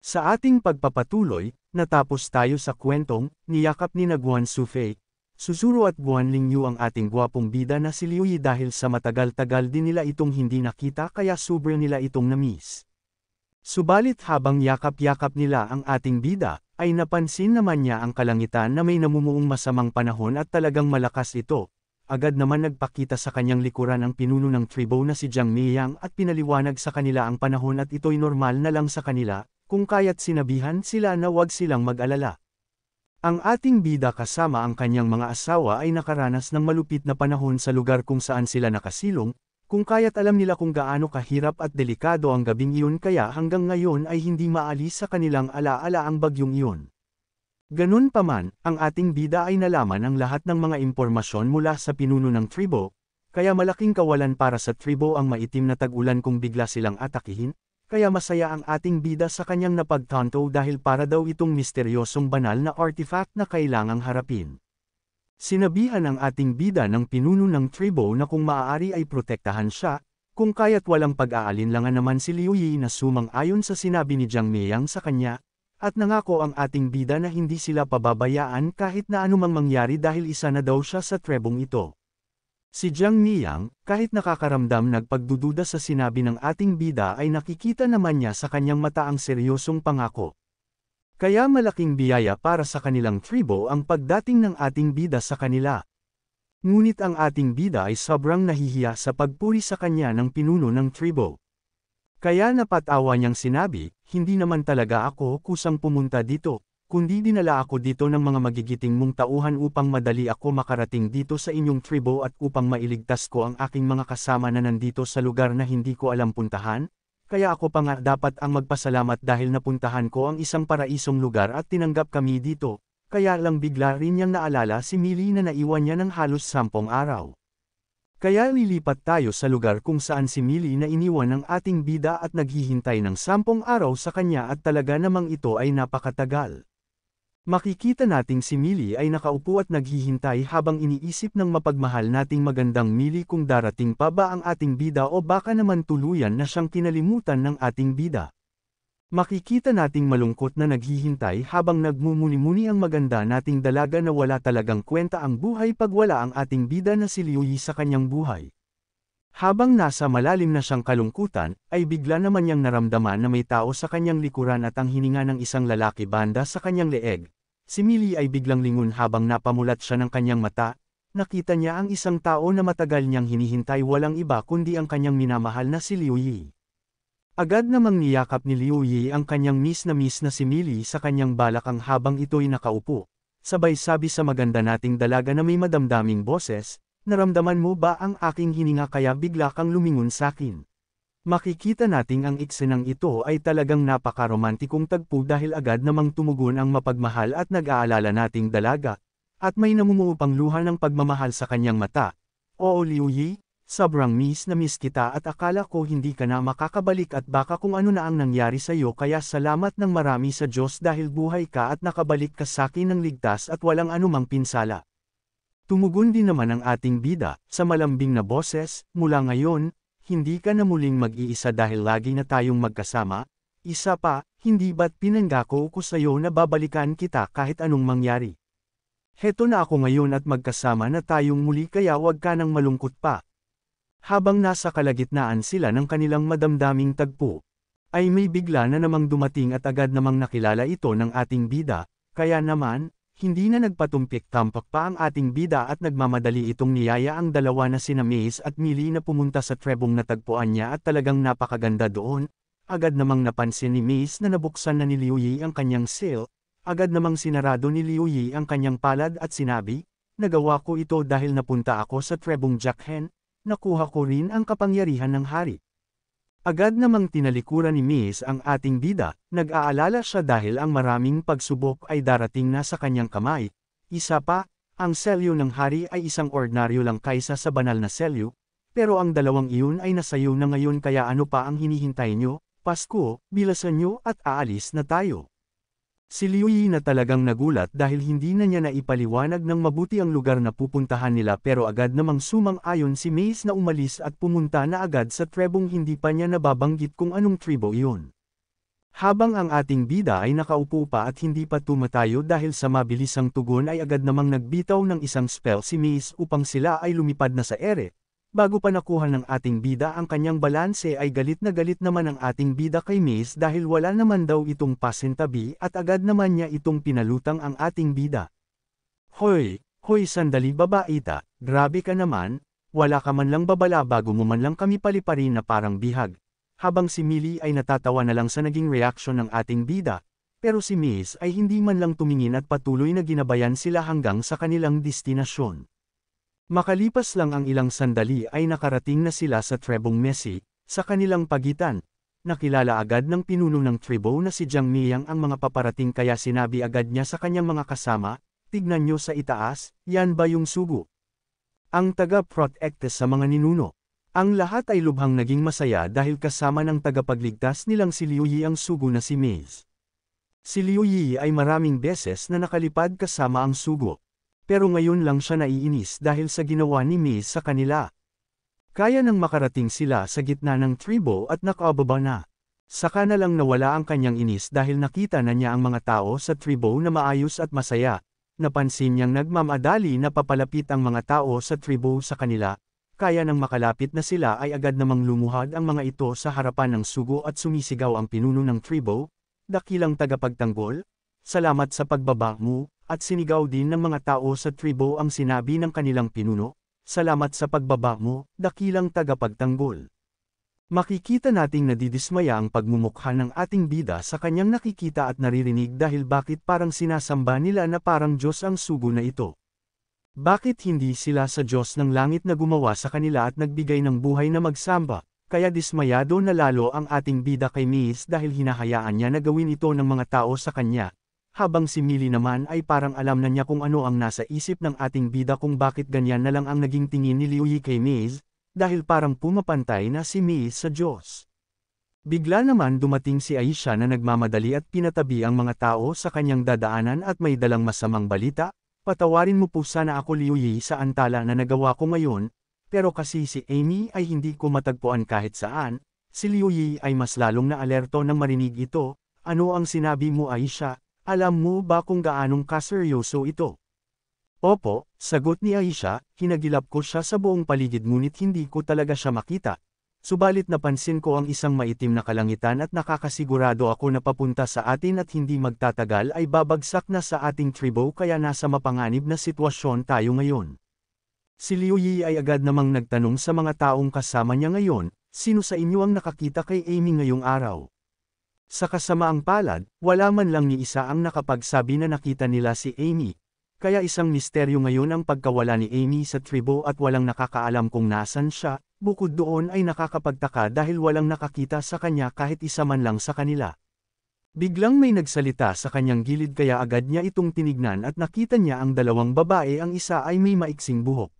Sa ating pagpapatuloy, natapos tayo sa kwentong, niyakap ni na Guan Sufei, Susuro at Guan Lingyu ang ating gwapong bida na si Liu Yi dahil sa matagal-tagal din nila itong hindi nakita kaya sobra nila itong na-miss. Subalit habang yakap-yakap nila ang ating bida, ay napansin naman niya ang kalangitan na may namumuong masamang panahon at talagang malakas ito. Agad naman nagpakita sa kanyang likuran ang pinuno ng tribo na si Jiang Meiyang at pinaliwanag sa kanila ang panahon at ito'y normal na lang sa kanila, kung kaya't sinabihan sila na huwag silang mag-alala. Ang ating bida kasama ang kanyang mga asawa ay nakaranas ng malupit na panahon sa lugar kung saan sila nakasilong, kung kaya't alam nila kung gaano kahirap at delikado ang gabing iyon kaya hanggang ngayon ay hindi maalis sa kanilang alaala ang bagyong iyon. Ganun pa man, ang ating bida ay nalaman ang lahat ng mga impormasyon mula sa pinuno ng tribo, kaya malaking kawalan para sa tribo ang maitim na tag-ulan kung bigla silang atakihin, kaya masaya ang ating bida sa kanyang napagtanto dahil para daw itong misteryosong banal na artifact na kailangang harapin. Sinabihan ang ating bida ng pinuno ng tribo na kung maaari ay protektahan siya, kung kaya't walang pag-aalinlangan naman si Liu Yi na sumang-ayon sa sinabi ni Jiang Meiyang sa kanya, at nangako ang ating bida na hindi sila pababayaan kahit na anumang mangyari dahil isa na daw siya sa trebong ito. Si Jiang Meiyang, kahit nakakaramdam nagpagdududa sa sinabi ng ating bida ay nakikita naman niya sa kanyang mata ang seryosong pangako. Kaya malaking biyaya para sa kanilang tribo ang pagdating ng ating bida sa kanila. Ngunit ang ating bida ay sobrang nahihiya sa pagpuri sa kanya ng pinuno ng tribo. Kaya napatawa niyang sinabi, hindi naman talaga ako kusang pumunta dito, kundi dinala ako dito ng mga magigiting mong tauhan upang madali ako makarating dito sa inyong tribo at upang mailigtas ko ang aking mga kasama na nandito sa lugar na hindi ko alam puntahan, kaya ako pa nga dapat ang magpasalamat dahil napuntahan ko ang isang paraisong lugar at tinanggap kami dito, kaya lang bigla rin niyang naalala si Millie na naiwan niya ng halos 10 araw. Kaya lilipat tayo sa lugar kung saan si Millie na iniwan ng ating bida at naghihintay ng 10 araw sa kanya at talaga namang ito ay napakatagal. Makikita nating si Millie ay nakaupo at naghihintay habang iniisip ng mapagmahal nating magandang Millie kung darating pa ba ang ating bida o baka naman tuluyan na siyang kinalimutan ng ating bida. Makikita nating malungkot na naghihintay habang nagmumuni-muni ang maganda nating dalaga na wala talagang kwenta ang buhay pag wala ang ating bida na si Liu Yi sa kanyang buhay. Habang nasa malalim na siyang kalungkutan, ay bigla naman niyang naramdaman na may tao sa kanyang likuran at ang hininga ng isang lalaki banda sa kanyang leeg. Si Millie ay biglang lingon habang napamulat siya ng kanyang mata, nakita niya ang isang tao na matagal niyang hinihintay walang iba kundi ang kanyang minamahal na si Liu Yi. Agad namang niyakap ni Liu Yi ang kanyang miss na si Millie sa kanyang balakang habang ito'y nakaupo. Sabay sabi sa maganda nating dalaga na may madamdaming boses, naramdaman mo ba ang aking hininga kaya bigla kang lumingon sakin? Makikita nating ang eksenang ito ay talagang napakaromantikong tagpo dahil agad namang tumugon ang mapagmahal at nag-aalala nating dalaga, at may namumuo pang luha ng pagmamahal sa kanyang mata. Oo Liu Yi, sobrang miss kita at akala ko hindi ka na makakabalik at baka kung ano na ang nangyari sa iyo kaya salamat ng marami sa Diyos dahil buhay ka at nakabalik ka sakin ng ligtas at walang anumang pinsala. Tumugon din naman ang ating bida, sa malambing na boses, mula ngayon, hindi ka na muling mag-iisa dahil lagi na tayong magkasama, isa pa, hindi ba't pinanggako ko sa iyo na babalikan kita kahit anong mangyari. Heto na ako ngayon at magkasama na tayong muli kaya wag ka nang malungkot pa. Habang nasa kalagitnaan sila ng kanilang madamdaming tagpo, ay may bigla na namang dumating at agad namang nakilala ito ng ating bida, kaya naman, hindi na nagpatumpik-tampak pa ang ating bida at nagmamadali itong niyaya ang dalawa na sina Mace at Millie na pumunta sa trebong natagpuan niya at talagang napakaganda doon. Agad namang napansin ni Mace na nabuksan na ni Liu Yi ang kanyang seal, agad namang sinarado ni Liu Yi ang kanyang palad at sinabi, nagawa ko ito dahil napunta ako sa trebong Jakhen, nakuha ko rin ang kapangyarihan ng hari. Agad namang tinalikuran ni Mace ang ating bida, nag-aalala siya dahil ang maraming pagsubok ay darating na sa kanyang kamay. Isa pa, ang selyo ng hari ay isang ordinaryo lang kaysa sa banal na selyo, pero ang dalawang iyon ay nasayo na ngayon kaya ano pa ang hinihintay nyo, Pasko, bilasan nyo at aalis na tayo. Si Liu Yi na talagang nagulat dahil hindi na niya naipaliwanag ng mabuti ang lugar na pupuntahan nila pero agad namang sumang-ayon si Mace na umalis at pumunta na agad sa trebong hindi pa niya nababanggit kung anong tribo iyon. Habang ang ating bida ay nakaupo pa at hindi pa tumatayo dahil sa mabilisang tugon ay agad namang nagbitaw ng isang spell si Maze upang sila ay lumipad na sa ere. Bago pa nakuha ng ating bida ang kanyang balanse ay galit na galit naman ang ating bida kay Maze dahil wala naman daw itong pasintabi at agad naman niya itong pinalutang ang ating bida. Hoy, hoy sandali babaita, grabe ka naman, wala ka man lang babala bago mo man lang kami paliparin na parang bihag. Habang si Millie ay natatawa na lang sa naging reaksyon ng ating bida, pero si Maze ay hindi man lang tumingin at patuloy na ginabayan sila hanggang sa kanilang destinasyon. Makalipas lang ang ilang sandali ay nakarating na sila sa Trebong Messi, sa kanilang pagitan. Nakilala agad ng pinuno ng Trebo na si Jiang Miang ang mga paparating kaya sinabi agad niya sa kanyang mga kasama, tignan nyo sa itaas, yan ba yung sugo? Ang taga-protecte sa mga ninuno. Ang lahat ay lubhang naging masaya dahil kasama ng tagapagligtas nilang si Liu Yi ang sugo na si Maze. Si Liu Yi ay maraming beses na nakalipad kasama ang sugo. Pero ngayon lang siya naiinis dahil sa ginawa ni Maze sa kanila. Kaya nang makarating sila sa gitna ng tribo at nakababa na. Saka na lang nawala ang kanyang inis dahil nakita na niya ang mga tao sa tribo na maayos at masaya. Napansin niyang nagmamadali na papalapit ang mga tao sa tribo sa kanila. Kaya nang makalapit na sila ay agad namang lumuhad ang mga ito sa harapan ng sugo at sumisigaw ang pinuno ng tribo, dakilang tagapagtanggol, salamat sa pagbaba mo, at sinigaw din ng mga tao sa tribo ang sinabi ng kanilang pinuno, salamat sa pagbaba mo, dakilang tagapagtanggol. Makikita nating nadidismaya ang pagmumukha ng ating bida sa kanyang nakikita at naririnig dahil bakit parang sinasamba nila na parang Diyos ang sugo na ito. Bakit hindi sila sa Diyos ng langit na gumawa sa kanila at nagbigay ng buhay na magsamba, kaya dismayado na lalo ang ating bida kay Maze dahil hinahayaan niya na gawin ito ng mga tao sa kanya, habang si Millie naman ay parang alam na niya kung ano ang nasa isip ng ating bida kung bakit ganyan na lang ang naging tingin ni Liu Yi kay Maze, dahil parang pumapantay na si Maze sa Diyos. Bigla naman dumating si Aisha na nagmamadali at pinatabi ang mga tao sa kanyang dadaanan at may dalang masamang balita. Patawarin mo po sana ako Liu Yi sa antala na nagawa ko ngayon, pero kasi si Amy ay hindi ko matagpuan kahit saan, si Liu Yi ay mas lalong na alerto nang marinig ito, ano ang sinabi mo Aisha, alam mo ba kung gaanong kaseryoso ito? Opo, sagot ni Aisha, hinagilap ko siya sa buong paligid ngunit hindi ko talaga siya makita. Subalit napansin ko ang isang maitim na kalangitan at nakakasigurado ako na papunta sa atin at hindi magtatagal ay babagsak na sa ating tribo kaya nasa mapanganib na sitwasyon tayo ngayon. Si Liu Yi ay agad namang nagtanong sa mga taong kasama niya ngayon, sino sa inyo ang nakakita kay Amy ngayong araw? Sa kasamaang palad, wala man lang ni isa ang nakapagsabi na nakita nila si Amy. Kaya isang misteryo ngayon ang pagkawala ni Amy sa tribo at walang nakakaalam kung nasan siya. Bukod doon ay nakakapagtaka dahil walang nakakita sa kanya kahit isa man lang sa kanila. Biglang may nagsalita sa kanyang gilid kaya agad niya itong tinignan at nakita niya ang dalawang babae ang isa ay may maiksing buhok.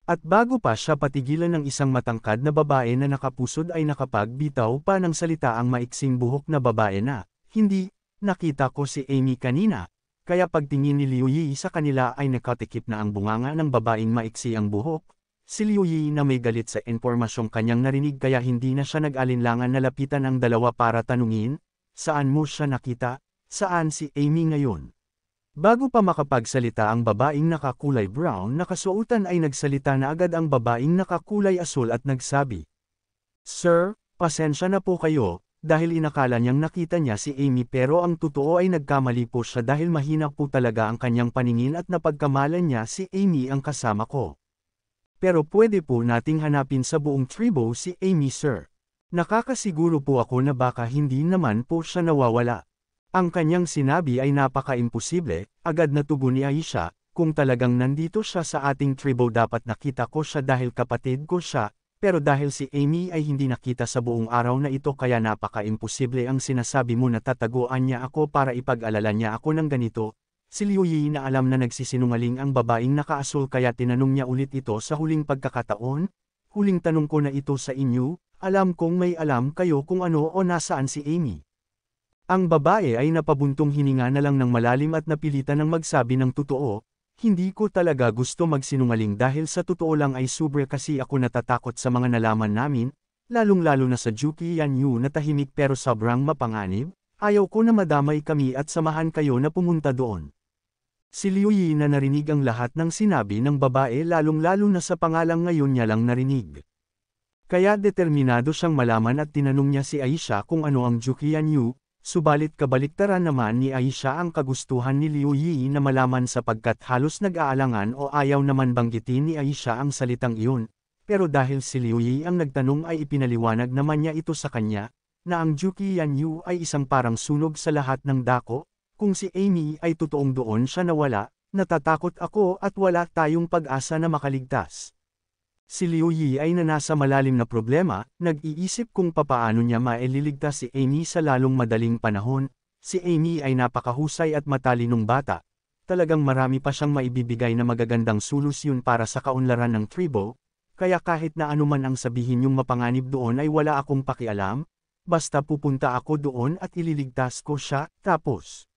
At bago pa siya patigilan ng isang matangkad na babae na nakapusod ay nakapagbitaw pa ng salita ang maiksing buhok na babae na, hindi, nakita ko si Amy kanina. Kaya pagtingin ni Liu Yi sa kanila ay nakatikip na ang bunganga ng babaeng maiksi ang buhok. Si Liu Yi na may galit sa impormasyong kanyang narinig kaya hindi na siya nag-alinlangan na lapitan ang dalawa para tanungin, saan mo siya nakita, saan si Amy ngayon? Bago pa makapagsalita ang babaeng nakakulay brown na kasuotan ay nagsalita na agad ang babaeng nakakulay asul at nagsabi, Sir, pasensya na po kayo, dahil inakala niyang nakita niya si Amy pero ang totoo ay nagkamali po siya dahil mahina po talaga ang kanyang paningin at napagkamalan niya si Amy ang kasama ko. Pero pwede po nating hanapin sa buong tribo si Amy sir. Nakakasiguro po ako na baka hindi naman po siya nawawala. Ang kanyang sinabi ay napaka-imposible, agad na tugon ni Aisha, kung talagang nandito siya sa ating tribo dapat nakita ko siya dahil kapatid ko siya, pero dahil si Amy ay hindi nakita sa buong araw na ito kaya napaka-imposible ang sinasabi mo na tataguan niya ako para ipag-alala niya ako ng ganito. Si Liu Yi na alam na nagsisinungaling ang babaeng nakaasul kaya tinanong niya ulit ito sa huling pagkakataon, huling tanong ko na ito sa inyo, alam kong may alam kayo kung ano o nasaan si Amy. Ang babae ay napabuntong hininga na lang ng malalim at napilitan ng magsabi ng totoo, hindi ko talaga gusto magsinungaling dahil sa totoo lang ay sobra kasi ako natatakot sa mga nalaman namin, lalong-lalo na sa Juki Yanyu na tahimik pero sobrang mapanganib, ayaw ko na madamay kami at samahan kayo na pumunta doon. Si Liu Yi na narinig ang lahat ng sinabi ng babae lalong-lalo na sa pangalang ngayon niya lang narinig. Kaya determinado siyang malaman at tinanong niya si Aisha kung ano ang Juki Yanyu, subalit kabaliktaran naman ni Aisha ang kagustuhan ni Liu Yi na malaman sapagkat halos nag-aalangan o ayaw naman banggitin ni Aisha ang salitang iyon, pero dahil si Liu Yi ang nagtanong ay ipinaliwanag naman niya ito sa kanya, na ang Juki Yanyu ay isang parang sunog sa lahat ng dako, kung si Amy ay totoong doon siya nawala, natatakot ako at wala tayong pag-asa na makaligtas. Si Liu Yi ay nasa malalim na problema, nag-iisip kung papaano niya maililigtas si Amy sa lalong madaling panahon. Si Amy ay napakahusay at matalinong bata. Talagang marami pa siyang maibibigay na magagandang solusyon para sa kaunlaran ng tribo, kaya kahit na anuman ang sabihin yung mapanganib doon ay wala akong pakialam, basta pupunta ako doon at ililigtas ko siya, tapos.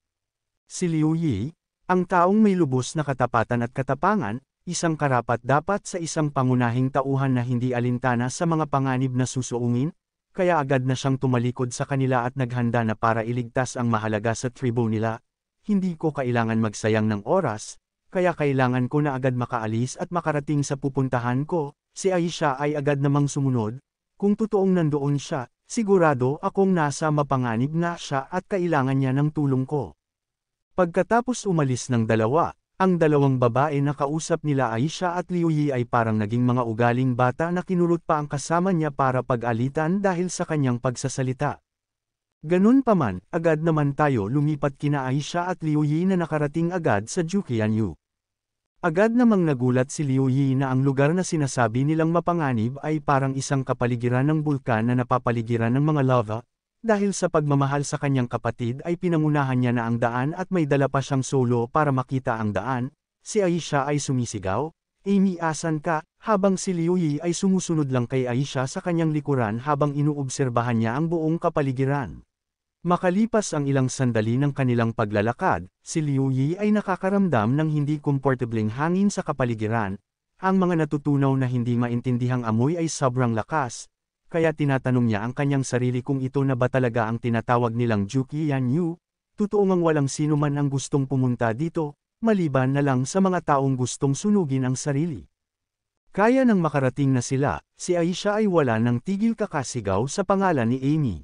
Si Liu Yi, ang taong may lubos na katapatan at katapangan, isang karapat-dapat sa isang pangunahing tauhan na hindi alintana sa mga panganib na susuungin, kaya agad na siyang tumalikod sa kanila at naghanda na para iligtas ang mahalaga sa tribo nila. Hindi ko kailangan magsayang ng oras, kaya kailangan ko na agad makaalis at makarating sa pupuntahan ko. Si Aisha ay agad namang sumunod. Kung totoong nandoon siya, sigurado akong nasa mapanganib na siya at kailangan niya ng tulong ko. Pagkatapos umalis ng dalawa, ang dalawang babae na kausap nila Aisha at Liu Yi ay parang naging mga ugaling bata na kinulot pa ang kasama niya para pag-alitan dahil sa kanyang pagsasalita. Ganun pa man, agad naman tayo lumipat kina Aisha at Liu Yi na nakarating agad sa Juki Yanyu. Agad namang nagulat si Liu Yi na ang lugar na sinasabi nilang mapanganib ay parang isang kapaligiran ng bulkan na napapaligiran ng mga lava. Dahil sa pagmamahal sa kanyang kapatid ay pinangunahan niya na ang daan at may dala pa siyang solo para makita ang daan. Si Aisha ay sumisigaw, "Amy, asan ka?" Habang si Liu Yi ay sumusunod lang kay Aisha sa kanyang likuran habang inuobserbahan niya ang buong kapaligiran. Makalipas ang ilang sandali ng kanilang paglalakad, si Liu Yi ay nakakaramdam ng hindi komportableng hangin sa kapaligiran. Ang mga natutunaw na hindi maintindihang amoy ay sobrang lakas. Kaya tinatanong niya ang kanyang sarili kung ito na ba talaga ang tinatawag nilang Juki Yanyu. Totoo ngang walang sino man ang gustong pumunta dito, maliban na lang sa mga taong gustong sunugin ang sarili. Kaya nang makarating na sila, si Aisha ay wala ng tigil kakasigaw sa pangalan ni Amy.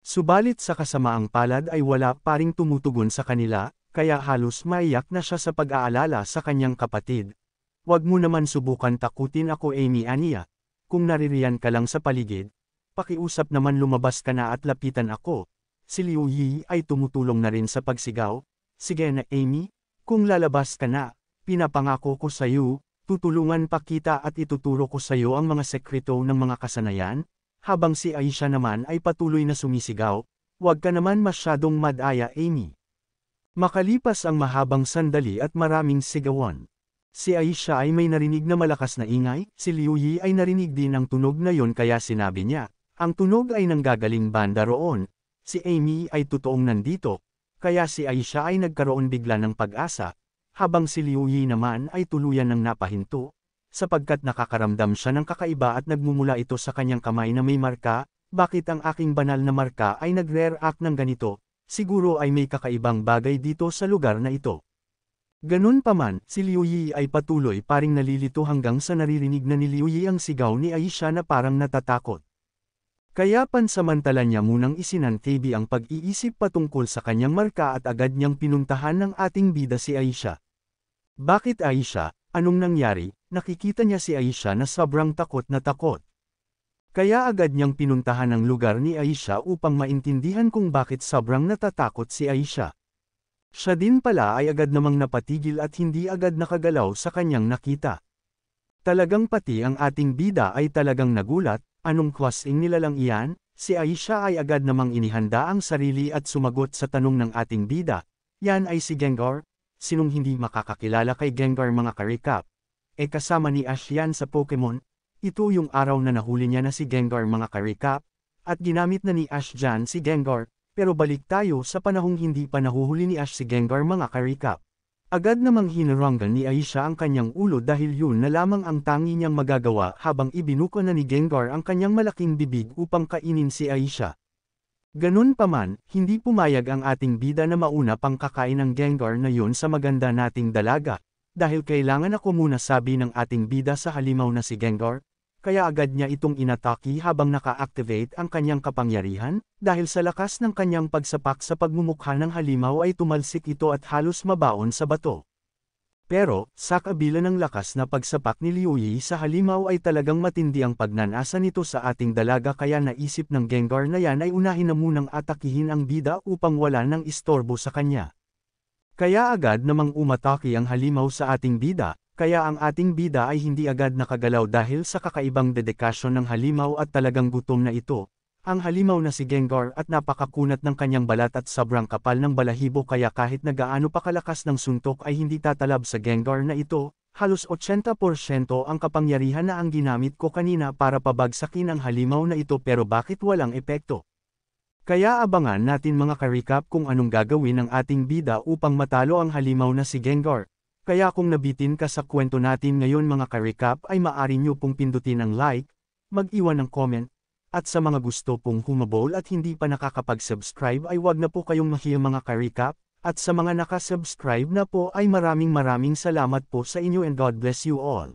Subalit sa kasamaang palad ay wala pa ring tumutugon sa kanila, kaya halos maiyak na siya sa pag-aalala sa kanyang kapatid. "Wag mo naman subukan takutin ako, Amy," aniya. "Kung naririyan ka lang sa paligid, pakiusap naman lumabas ka na at lapitan ako." Si Liu Yi ay tumutulong na rin sa pagsigaw, "Sige na Amy, kung lalabas ka na, pinapangako ko sa iyo, tutulungan pa kita at ituturo ko sa iyo ang mga sekreto ng mga kasanayan." Habang si Aisha naman ay patuloy na sumisigaw, "Wag ka naman masyadong madaya, Amy." Makalipas ang mahabang sandali at maraming sigawan. Si Aisha ay may narinig na malakas na ingay, si Liu Yi ay narinig din ang tunog na yon kaya sinabi niya, ang tunog ay nanggagaling banda roon. Si Amy ay totoong nandito, kaya si Aisha ay nagkaroon bigla ng pag-asa, habang si Liu Yi naman ay tuluyan ng napahinto, sapagkat nakakaramdam siya ng kakaiba at nagmumula ito sa kanyang kamay na may marka. Bakit ang aking banal na marka ay nagre-react ng ganito? Siguro ay may kakaibang bagay dito sa lugar na ito. Ganun pa man, si Liu Yi ay patuloy paring nalilito hanggang sa naririnig na ni Liu Yi ang sigaw ni Aisha na parang natatakot. Kaya pansamantala niya munang isinantabi ang pag-iisip patungkol sa kanyang marka at agad niyang pinuntahan ng ating bida si Aisha. "Bakit Aisha? Anong nangyari?" Nakikita niya si Aisha na sobrang takot na takot. Kaya agad niyang pinuntahan ang lugar ni Aisha upang maintindihan kung bakit sobrang natatakot si Aisha. Siya din pala ay agad namang napatigil at hindi agad nakagalaw sa kanyang nakita. Talagang pati ang ating bida ay talagang nagulat. "Anong klaseng nilalang iyan?" Si Aisha ay agad namang inihanda ang sarili at sumagot sa tanong ng ating bida. "Yan ay si Gengar." Sinong hindi makakakilala kay Gengar, mga karikap? Kasama ni Ash yan sa Pokemon. Ito yung araw na nahuli niya na si Gengar, mga karikap, at ginamit na ni Ash dyan si Gengar. Pero balik tayo sa panahong hindi pa nahuhuli ni Ash si Gengar, mga karikap. Agad namang hinaranggan ni Aisha ang kanyang ulo dahil yun na lamang ang tangi niyang magagawa habang ibinuko na ni Gengar ang kanyang malaking bibig upang kainin si Aisha. Ganun pa man, hindi pumayag ang ating bida na mauna pang kakain ng Gengar na yun sa maganda nating dalaga, dahil kailangan ako muna sabi ng ating bida sa halimaw na si Gengar, kaya agad niya itong inatake habang naka-activate ang kanyang kapangyarihan, dahil sa lakas ng kanyang pagsapak sa pagmumukha ng halimaw ay tumalsik ito at halos mabaon sa bato. Pero, sa kabila ng lakas na pagsapak ni Liu Yi sa halimaw ay talagang matindi ang pagnanasa nito sa ating dalaga kaya naisip ng Gengar na yan ay unahin na munang atakihin ang bida upang wala ng istorbo sa kanya. Kaya agad namang umatake ang halimaw sa ating bida, kaya ang ating bida ay hindi agad nakagalaw dahil sa kakaibang dedikasyon ng halimaw at talagang gutom na ito. Ang halimaw na si Gengar at napakakunat ng kanyang balat at sobrang kapal ng balahibo kaya kahit na gaano pa kalakas ng suntok ay hindi tatalab sa Gengar na ito, halos 80% ang kapangyarihan na ang ginamit ko kanina para pabagsakin ang halimaw na ito pero bakit walang epekto? Kaya abangan natin mga ka-recap kung anong gagawin ng ating bida upang matalo ang halimaw na si Gengar. Kaya kung nabitin ka sa kwento natin ngayon mga ka-recap ay maaari nyo pong pindutin ang like, mag-iwan ng comment, at sa mga gusto pong humabol at hindi pa nakakapag-subscribe ay wag na po kayong mahiya mga ka-recap, at sa mga nakasubscribe na po ay maraming salamat po sa inyo and God bless you all.